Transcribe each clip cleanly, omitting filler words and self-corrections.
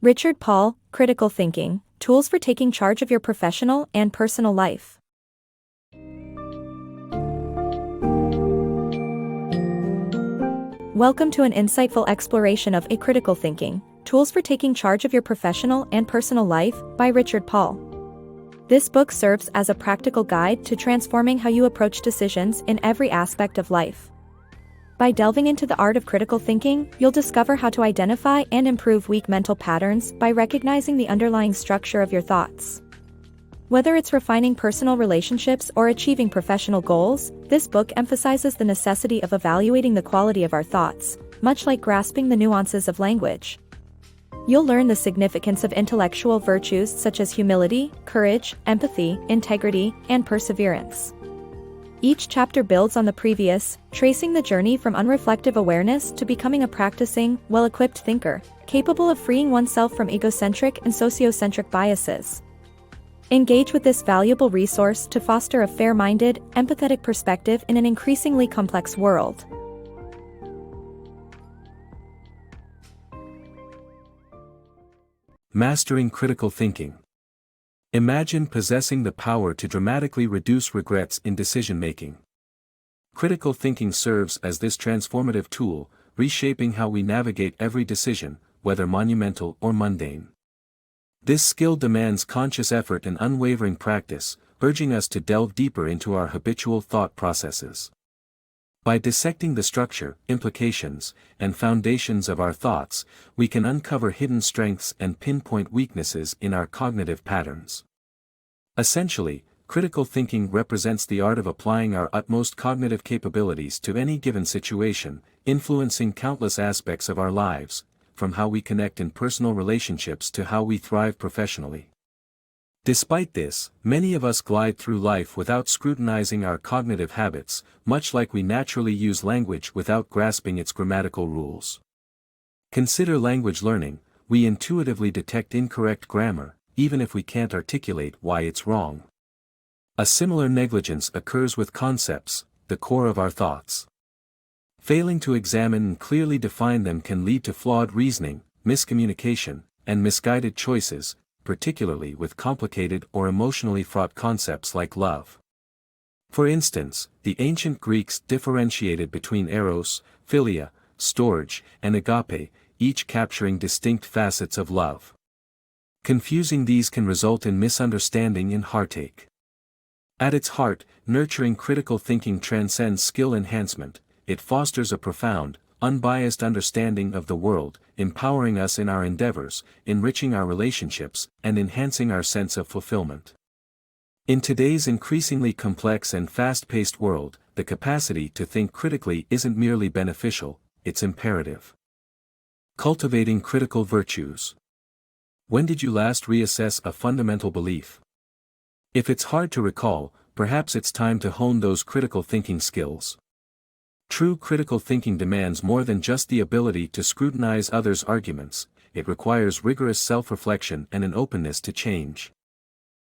Richard Paul, Critical Thinking, Tools for Taking Charge of Your Professional and Personal Life. Welcome to an insightful exploration of Critical Thinking, Tools for Taking Charge of Your Professional and Personal Life by Richard Paul. This book serves as a practical guide to transforming how you approach decisions in every aspect of life. By delving into the art of critical thinking, you'll discover how to identify and improve weak mental patterns by recognizing the underlying structure of your thoughts. Whether it's refining personal relationships or achieving professional goals, this book emphasizes the necessity of evaluating the quality of our thoughts, much like grasping the nuances of language. You'll learn the significance of intellectual virtues such as humility, courage, empathy, integrity, and perseverance. Each chapter builds on the previous, tracing the journey from unreflective awareness to becoming a practicing, well-equipped thinker, capable of freeing oneself from egocentric and sociocentric biases. Engage with this valuable resource to foster a fair-minded, empathetic perspective in an increasingly complex world. Mastering critical thinking. Imagine possessing the power to dramatically reduce regrets in decision-making. Critical thinking serves as this transformative tool, reshaping how we navigate every decision, whether monumental or mundane. This skill demands conscious effort and unwavering practice, urging us to delve deeper into our habitual thought processes. By dissecting the structure, implications, and foundations of our thoughts, we can uncover hidden strengths and pinpoint weaknesses in our cognitive patterns. Essentially, critical thinking represents the art of applying our utmost cognitive capabilities to any given situation, influencing countless aspects of our lives, from how we connect in personal relationships to how we thrive professionally. Despite this, many of us glide through life without scrutinizing our cognitive habits, much like we naturally use language without grasping its grammatical rules. Consider language learning. We intuitively detect incorrect grammar, even if we can't articulate why it's wrong. A similar negligence occurs with concepts, the core of our thoughts. Failing to examine and clearly define them can lead to flawed reasoning, miscommunication, and misguided choices, particularly with complicated or emotionally fraught concepts like love. For instance, the ancient Greeks differentiated between eros, philia, storge, and agape, each capturing distinct facets of love. Confusing these can result in misunderstanding and heartache. At its heart, nurturing critical thinking transcends skill enhancement. It fosters a profound, unbiased understanding of the world, empowering us in our endeavors, enriching our relationships, and enhancing our sense of fulfillment. In today's increasingly complex and fast-paced world, the capacity to think critically isn't merely beneficial, it's imperative. Cultivating critical virtues. When did you last reassess a fundamental belief? If it's hard to recall, perhaps it's time to hone those critical thinking skills. True critical thinking demands more than just the ability to scrutinize others' arguments, it requires rigorous self-reflection and an openness to change.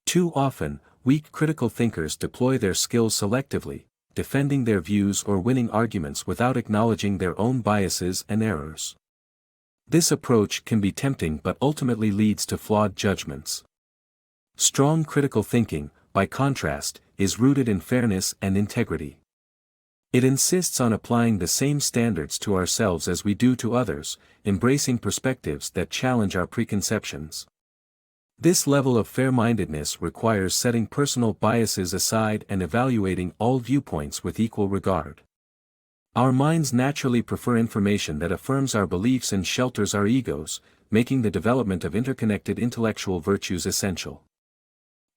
Too often, weak critical thinkers deploy their skills selectively, defending their views or winning arguments without acknowledging their own biases and errors. This approach can be tempting but ultimately leads to flawed judgments. Strong critical thinking, by contrast, is rooted in fairness and integrity. It insists on applying the same standards to ourselves as we do to others, embracing perspectives that challenge our preconceptions. This level of fair-mindedness requires setting personal biases aside and evaluating all viewpoints with equal regard. Our minds naturally prefer information that affirms our beliefs and shelters our egos, making the development of interconnected intellectual virtues essential.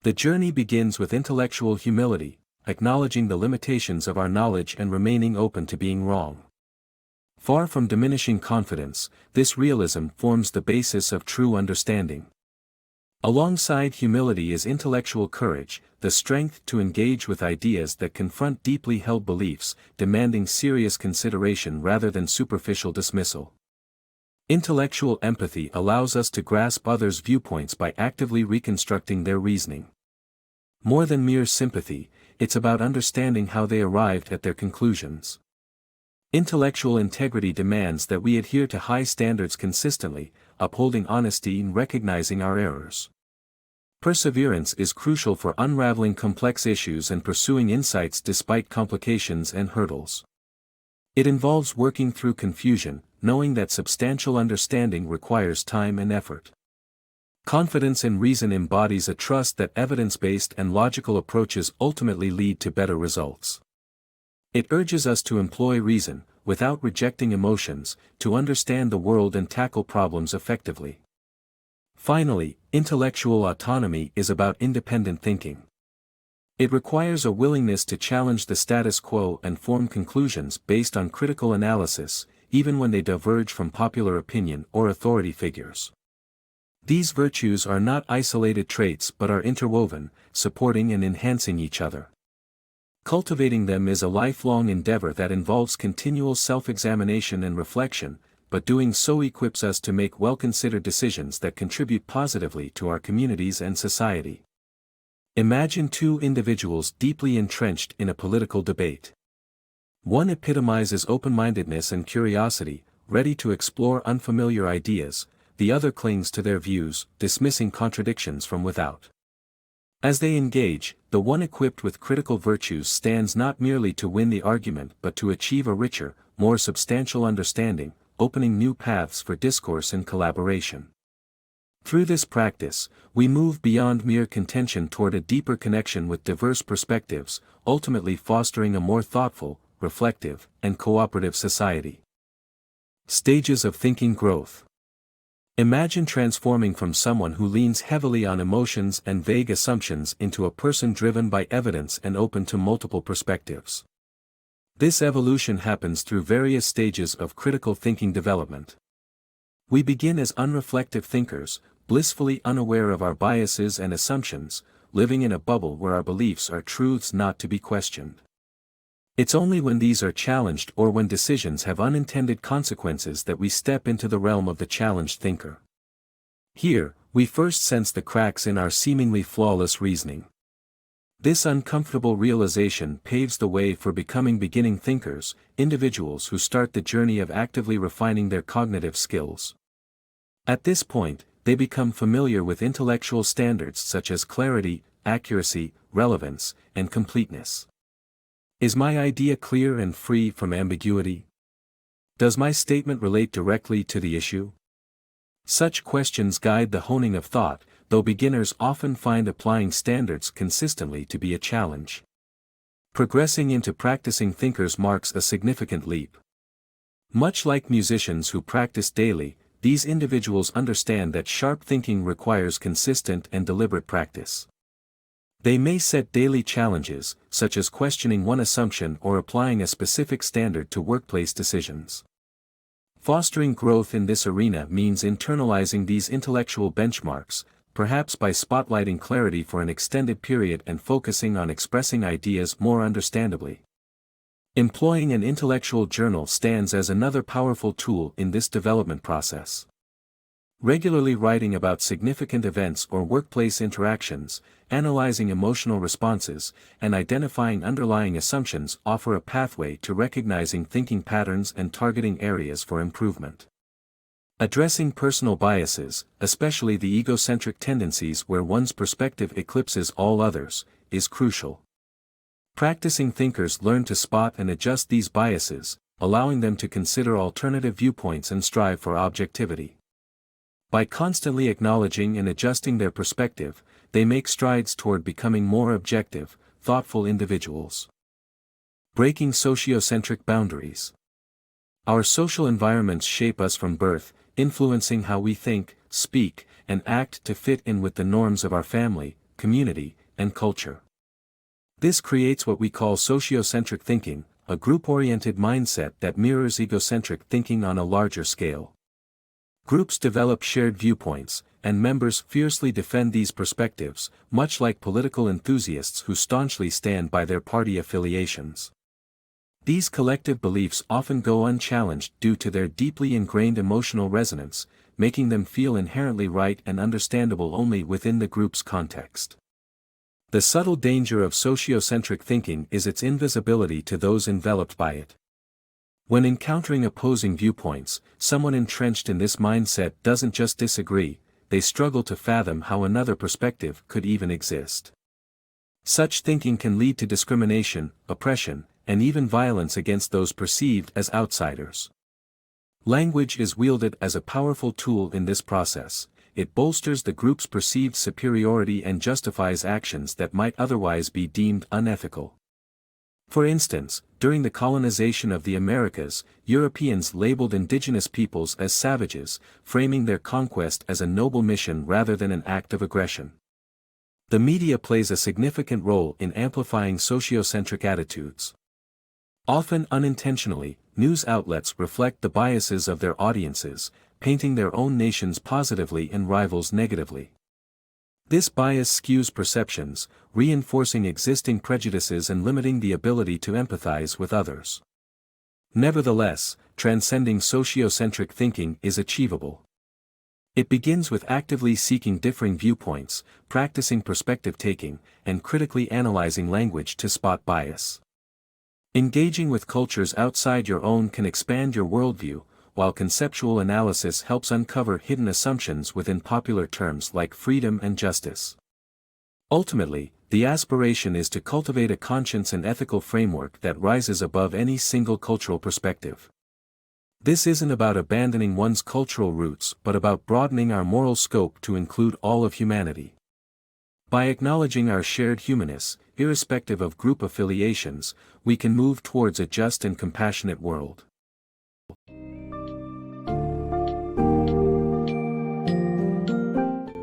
The journey begins with intellectual humility, acknowledging the limitations of our knowledge and remaining open to being wrong. Far from diminishing confidence, this realism forms the basis of true understanding. Alongside humility is intellectual courage, the strength to engage with ideas that confront deeply held beliefs, demanding serious consideration rather than superficial dismissal. Intellectual empathy allows us to grasp others' viewpoints by actively reconstructing their reasoning. More than mere sympathy, it's about understanding how they arrived at their conclusions. Intellectual integrity demands that we adhere to high standards consistently, upholding honesty and recognizing our errors. Perseverance is crucial for unraveling complex issues and pursuing insights despite complications and hurdles. It involves working through confusion, knowing that substantial understanding requires time and effort. Confidence in reason embodies a trust that evidence-based and logical approaches ultimately lead to better results. It urges us to employ reason, without rejecting emotions, to understand the world and tackle problems effectively. Finally, intellectual autonomy is about independent thinking. It requires a willingness to challenge the status quo and form conclusions based on critical analysis, even when they diverge from popular opinion or authority figures. These virtues are not isolated traits but are interwoven, supporting and enhancing each other. Cultivating them is a lifelong endeavor that involves continual self-examination and reflection, but doing so equips us to make well-considered decisions that contribute positively to our communities and society. Imagine two individuals deeply entrenched in a political debate. One epitomizes open-mindedness and curiosity, ready to explore unfamiliar ideas. The other clings to their views, dismissing contradictions from without. As they engage, the one equipped with critical virtues stands not merely to win the argument but to achieve a richer, more substantial understanding, opening new paths for discourse and collaboration. Through this practice, we move beyond mere contention toward a deeper connection with diverse perspectives, ultimately fostering a more thoughtful, reflective, and cooperative society. Stages of thinking growth. Imagine transforming from someone who leans heavily on emotions and vague assumptions into a person driven by evidence and open to multiple perspectives. This evolution happens through various stages of critical thinking development. We begin as unreflective thinkers, blissfully unaware of our biases and assumptions, living in a bubble where our beliefs are truths not to be questioned. It's only when these are challenged or when decisions have unintended consequences that we step into the realm of the challenged thinker. Here, we first sense the cracks in our seemingly flawless reasoning. This uncomfortable realization paves the way for becoming beginning thinkers, individuals who start the journey of actively refining their cognitive skills. At this point, they become familiar with intellectual standards such as clarity, accuracy, relevance, and completeness. Is my idea clear and free from ambiguity? Does my statement relate directly to the issue? Such questions guide the honing of thought, though beginners often find applying standards consistently to be a challenge. Progressing into practicing thinkers marks a significant leap. Much like musicians who practice daily, these individuals understand that sharp thinking requires consistent and deliberate practice. They may set daily challenges, such as questioning one assumption or applying a specific standard to workplace decisions. Fostering growth in this arena means internalizing these intellectual benchmarks, perhaps by spotlighting clarity for an extended period and focusing on expressing ideas more understandably. Employing an intellectual journal stands as another powerful tool in this development process. Regularly writing about significant events or workplace interactions, analyzing emotional responses, and identifying underlying assumptions offer a pathway to recognizing thinking patterns and targeting areas for improvement. Addressing personal biases, especially the egocentric tendencies where one's perspective eclipses all others, is crucial. Practicing thinkers learn to spot and adjust these biases, allowing them to consider alternative viewpoints and strive for objectivity. By constantly acknowledging and adjusting their perspective, they make strides toward becoming more objective, thoughtful individuals. Breaking sociocentric boundaries. Our social environments shape us from birth, influencing how we think, speak, and act to fit in with the norms of our family, community, and culture. This creates what we call sociocentric thinking, a group-oriented mindset that mirrors egocentric thinking on a larger scale. Groups develop shared viewpoints, and members fiercely defend these perspectives, much like political enthusiasts who staunchly stand by their party affiliations. These collective beliefs often go unchallenged due to their deeply ingrained emotional resonance, making them feel inherently right and understandable only within the group's context. The subtle danger of sociocentric thinking is its invisibility to those enveloped by it. When encountering opposing viewpoints, someone entrenched in this mindset doesn't just disagree, they struggle to fathom how another perspective could even exist. Such thinking can lead to discrimination, oppression, and even violence against those perceived as outsiders. Language is wielded as a powerful tool in this process. It bolsters the group's perceived superiority and justifies actions that might otherwise be deemed unethical. For instance, during the colonization of the Americas, Europeans labeled indigenous peoples as savages, framing their conquest as a noble mission rather than an act of aggression. The media plays a significant role in amplifying sociocentric attitudes. Often unintentionally, news outlets reflect the biases of their audiences, painting their own nations positively and rivals negatively. This bias skews perceptions, reinforcing existing prejudices and limiting the ability to empathize with others. Nevertheless, transcending sociocentric thinking is achievable. It begins with actively seeking differing viewpoints, practicing perspective taking, and critically analyzing language to spot bias. Engaging with cultures outside your own can expand your worldview, while conceptual analysis helps uncover hidden assumptions within popular terms like freedom and justice. Ultimately, the aspiration is to cultivate a conscience and ethical framework that rises above any single cultural perspective. This isn't about abandoning one's cultural roots but about broadening our moral scope to include all of humanity. By acknowledging our shared humanness, irrespective of group affiliations, we can move towards a just and compassionate world.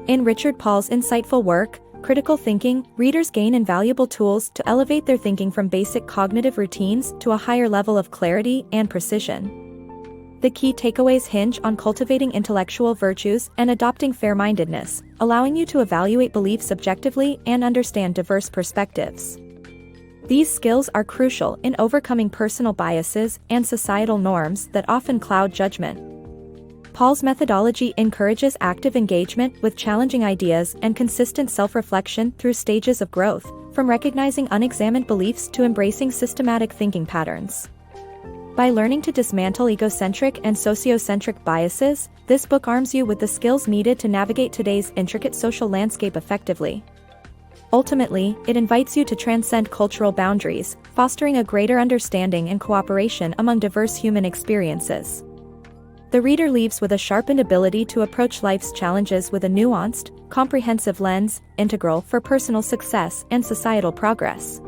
In Richard Paul's insightful work, Critical Thinking, readers gain invaluable tools to elevate their thinking from basic cognitive routines to a higher level of clarity and precision. The key takeaways hinge on cultivating intellectual virtues and adopting fair-mindedness, allowing you to evaluate beliefs objectively and understand diverse perspectives. These skills are crucial in overcoming personal biases and societal norms that often cloud judgment. Paul's methodology encourages active engagement with challenging ideas and consistent self-reflection through stages of growth, from recognizing unexamined beliefs to embracing systematic thinking patterns. By learning to dismantle egocentric and sociocentric biases, this book arms you with the skills needed to navigate today's intricate social landscape effectively. Ultimately, it invites you to transcend cultural boundaries, fostering a greater understanding and cooperation among diverse human experiences. The reader leaves with a sharpened ability to approach life's challenges with a nuanced, comprehensive lens, integral for personal success and societal progress.